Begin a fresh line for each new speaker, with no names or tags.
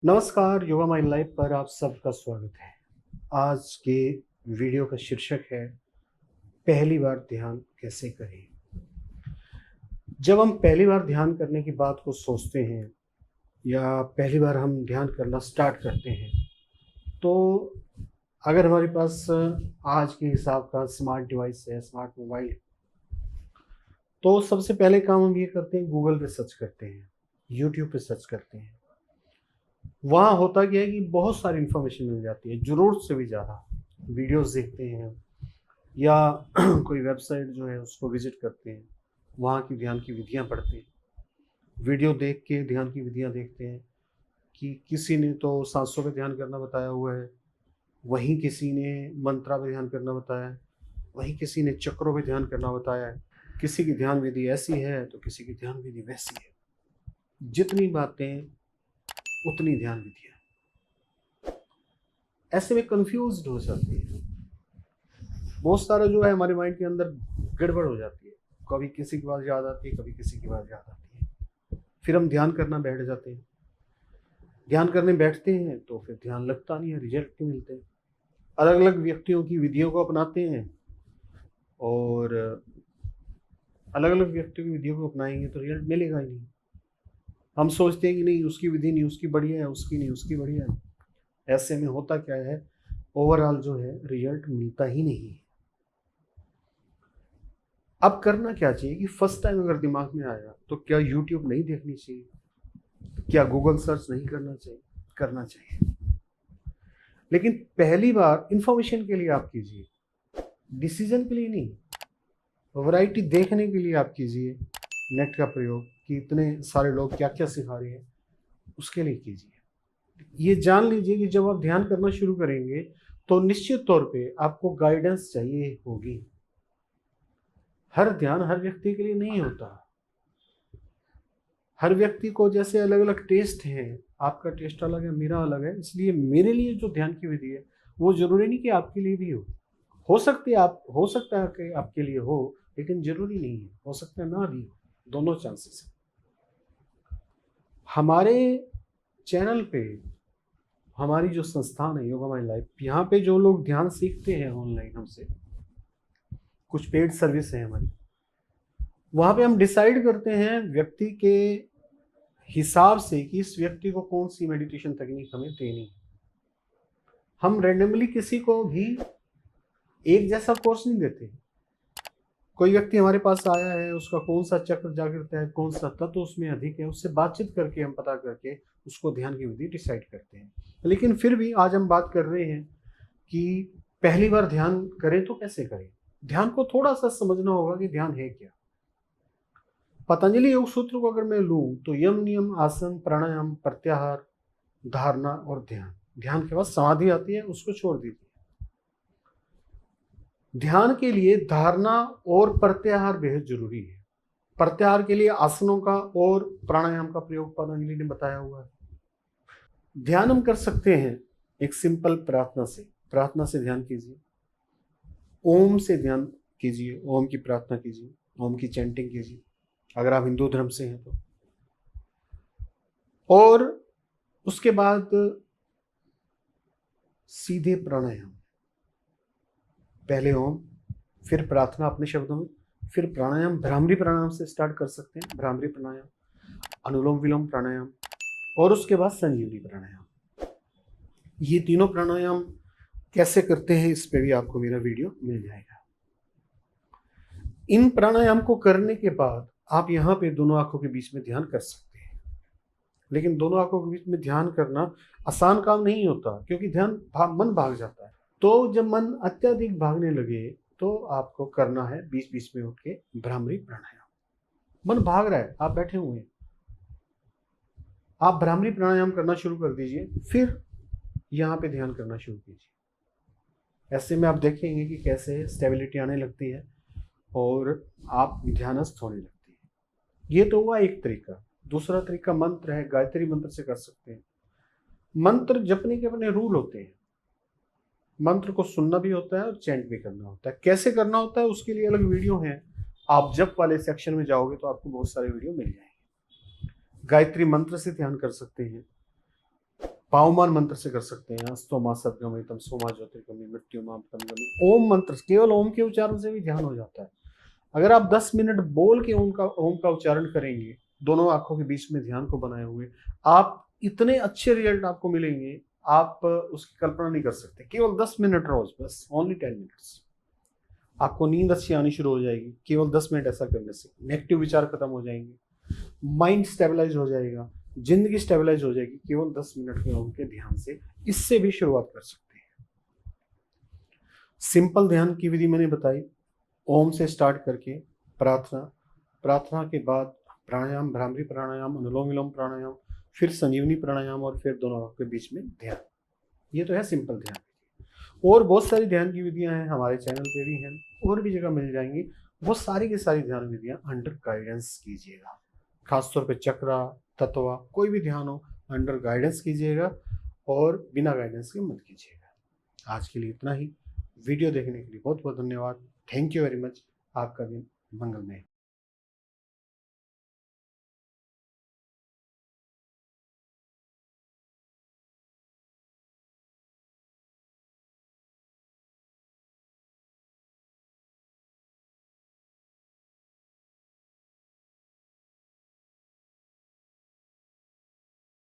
नमस्कार, yoga my life पर आप सबका स्वागत है। आज के वीडियो का शीर्षक है पहली बार ध्यान कैसे करें। जब हम पहली बार ध्यान करने की बात को सोचते हैं या पहली बार हम ध्यान करना स्टार्ट करते हैं, तो अगर हमारे पास आज के हिसाब का स्मार्ट डिवाइस है, स्मार्ट मोबाइल है, तो सबसे पहले काम हम ये करते हैं, गूगल पे सर्च करते हैं, यूट्यूब पे सर्च करते हैं। वहाँ होता क्या है कि बहुत सारी इन्फॉर्मेशन मिल जाती है, ज़रूरत से भी ज़्यादा। वीडियोस देखते हैं या कोई वेबसाइट जो है उसको विज़िट करते हैं, वहाँ की ध्यान की विधियाँ पढ़ते हैं। वीडियो देख के ध्यान की विधियाँ देखते हैं कि किसी ने तो साँसों पे ध्यान करना बताया हुआ है, वहीं किसी ने मंत्रा पे ध्यान करना बताया है, वहीं किसी ने चक्रों पे ध्यान करना बताया है। किसी की ध्यान विधि ऐसी है तो किसी की ध्यान विधि वैसी है। जितनी बातें उतनी ध्यान विधियाँ। ऐसे में कन्फ्यूज़्ड हो जाती है। बहुत सारा जो है हमारे माइंड के अंदर गड़बड़ हो जाती है। कभी किसी की बात याद आती है, कभी किसी की बात याद आती है। फिर हम ध्यान करना बैठ जाते हैं। ध्यान करने बैठते हैं तो फिर ध्यान लगता नहीं है, रिजल्ट नहीं मिलते। अलग अलग व्यक्तियों की विधियों को अपनाते हैं और अलग अलग व्यक्तियों की विधियों को अपनाएंगे तो रिजल्ट मिलेगा ही नहीं। हम सोचते हैं कि नहीं, उसकी विधि नहीं, उसकी बढ़िया है, उसकी नहीं, उसकी बढ़िया है। ऐसे में होता क्या है, ओवरऑल जो है रिजल्ट मिलता ही नहीं है। अब करना क्या चाहिए कि फर्स्ट टाइम अगर दिमाग में आया तो क्या यूट्यूब नहीं देखनी चाहिए, क्या गूगल सर्च नहीं करना चाहिए? करना चाहिए, लेकिन पहली बार इंफॉर्मेशन के लिए आप कीजिए, डिसीजन के लिए नहीं। वैरायटी देखने के लिए आप कीजिए नेट का प्रयोग कि इतने सारे लोग क्या क्या सिखा रहे हैं, उसके लिए कीजिए। ये जान लीजिए कि जब आप ध्यान करना शुरू करेंगे तो निश्चित तौर पे आपको गाइडेंस चाहिए होगी। हर ध्यान हर व्यक्ति के लिए नहीं होता। हर व्यक्ति को जैसे अलग अलग टेस्ट हैं, आपका टेस्ट अलग है, मेरा अलग है, इसलिए मेरे लिए जो ध्यान की विधि है वो जरूरी नहीं कि आपके लिए भी हो सकती है, आप हो सकता है कि आपके लिए हो, लेकिन जरूरी नहीं है, हो सकता है ना भी हो। दोनों चांसेस हैं। हमारे चैनल पे, हमारी जो संस्थान है योगा माई लाइफ, यहाँ पे जो लोग ध्यान सीखते हैं ऑनलाइन हमसे, कुछ पेड सर्विस है हमारी, वहाँ पे हम डिसाइड करते हैं व्यक्ति के हिसाब से कि इस व्यक्ति को कौन सी मेडिटेशन तकनीक हमें देनी है। हम रैंडमली किसी को भी एक जैसा कोर्स नहीं देते। कोई व्यक्ति हमारे पास आया है, उसका कौन सा चक्र जागृत है, कौन सा तत्व उसमें अधिक है, उससे बातचीत करके हम पता करके उसको ध्यान की विधि डिसाइड करते हैं। लेकिन फिर भी आज हम बात कर रहे हैं कि पहली बार ध्यान करें तो कैसे करें। ध्यान को थोड़ा सा समझना होगा कि ध्यान है क्या। पतंजलि योग सूत्र को अगर मैं लूं तो यम, नियम, आसन, प्राणायाम, प्रत्याहार, धारणा और ध्यान। ध्यान के बाद समाधि आती है, उसको छोड़ दीजिए। ध्यान के लिए धारणा और प्रत्याहार बेहद जरूरी है। प्रत्याहार के लिए आसनों का और प्राणायाम का प्रयोग पतंजलि ने बताया हुआ है। ध्यान हम कर सकते हैं एक सिंपल प्रार्थना से ध्यान कीजिए। ओम से ध्यान कीजिए, ओम की प्रार्थना कीजिए, ओम की चैंटिंग कीजिए अगर आप हिंदू धर्म से हैं तो। और उसके बाद सीधे प्राणायाम, पहले ओम, फिर प्रार्थना अपने शब्दों में, फिर प्राणायाम। भ्रामरी प्राणायाम से स्टार्ट कर सकते हैं, भ्रामरी प्राणायाम, अनुलोम विलोम प्राणायाम, और उसके बाद संजीवनी प्राणायाम। ये तीनों प्राणायाम कैसे करते हैं इस पे भी आपको मेरा वीडियो मिल जाएगा। इन प्राणायाम को करने के बाद आप यहाँ पे दोनों आंखों के बीच में ध्यान कर सकते हैं। लेकिन दोनों आंखों के बीच में ध्यान करना आसान काम नहीं होता, क्योंकि मन भाग जाता है। तो जब मन अत्यधिक भागने लगे तो आपको करना है बीच बीच में उठ के भ्रामरी प्राणायाम। मन भाग रहा है, आप बैठे हुए हैं, आप भ्रामरी प्राणायाम करना शुरू कर दीजिए, फिर यहाँ पे ध्यान करना शुरू कीजिए। ऐसे में आप देखेंगे कि कैसे स्टेबिलिटी आने लगती है और आप ध्यानस्थ होने लगती है। ये तो हुआ एक तरीका। दूसरा तरीका मंत्र है, गायत्री मंत्र से कर सकते हैं। मंत्र जपने के अपने रूल होते हैं। मंत्र को सुनना भी होता है और चैंट भी करना होता है। कैसे करना होता है उसके लिए अलग वीडियो है। आप जप वाले सेक्शन में जाओगे तो आपको बहुत सारे वीडियो मिल जाएंगे। गायत्री मंत्र से ध्यान कर सकते हैं, पावमान मंत्र से कर सकते हैं, स्तोमा सद्गमितम सोमा ज्योतिर्गमि मृत्युमाम तमगमि। ओम मंत्र, केवल ओम के उच्चारण से भी ध्यान हो जाता है। अगर आप 10 मिनट बोल के ओम का उच्चारण करेंगे, दोनों आंखों के बीच में ध्यान को बनाए हुए, आप इतने अच्छे रिजल्ट आपको मिलेंगे, आप उसकी कल्पना नहीं कर सकते। केवल 10 मिनट रोज, बस ओनली 10 मिनट्स, आपको नींद अच्छी आनी शुरू हो जाएगी। केवल 10 मिनट ऐसा करने से नेगेटिव विचार खत्म हो जाएंगे, माइंड स्टेबलाइज हो जाएगा, जिंदगी स्टेबलाइज हो जाएगी केवल 10 मिनट के ओम के ध्यान से। इससे भी शुरुआत कर सकते हैं। सिंपल ध्यान की विधि मैंने बताई, ओम से स्टार्ट करके प्रार्थना, प्रार्थना के बाद प्राणायाम, भ्रामरी प्राणायाम, अनुलोम विलोम प्राणायाम, फिर संजीवनी प्राणायाम, और फिर दोनों के बीच में ध्यान। ये तो है सिंपल ध्यान। और बहुत सारी ध्यान की विधियां हैं, हमारे चैनल पे भी हैं, और भी जगह मिल जाएंगी। वो सारी की सारी ध्यान विधियां अंडर गाइडेंस कीजिएगा। खासतौर पे चक्रा, तत्वा, कोई भी ध्यान हो अंडर गाइडेंस कीजिएगा, और बिना गाइडेंस के मत कीजिएगा। आज के लिए इतना ही। वीडियो देखने के लिए बहुत बहुत धन्यवाद। Thank you very much. आपका दिन मंगलमय।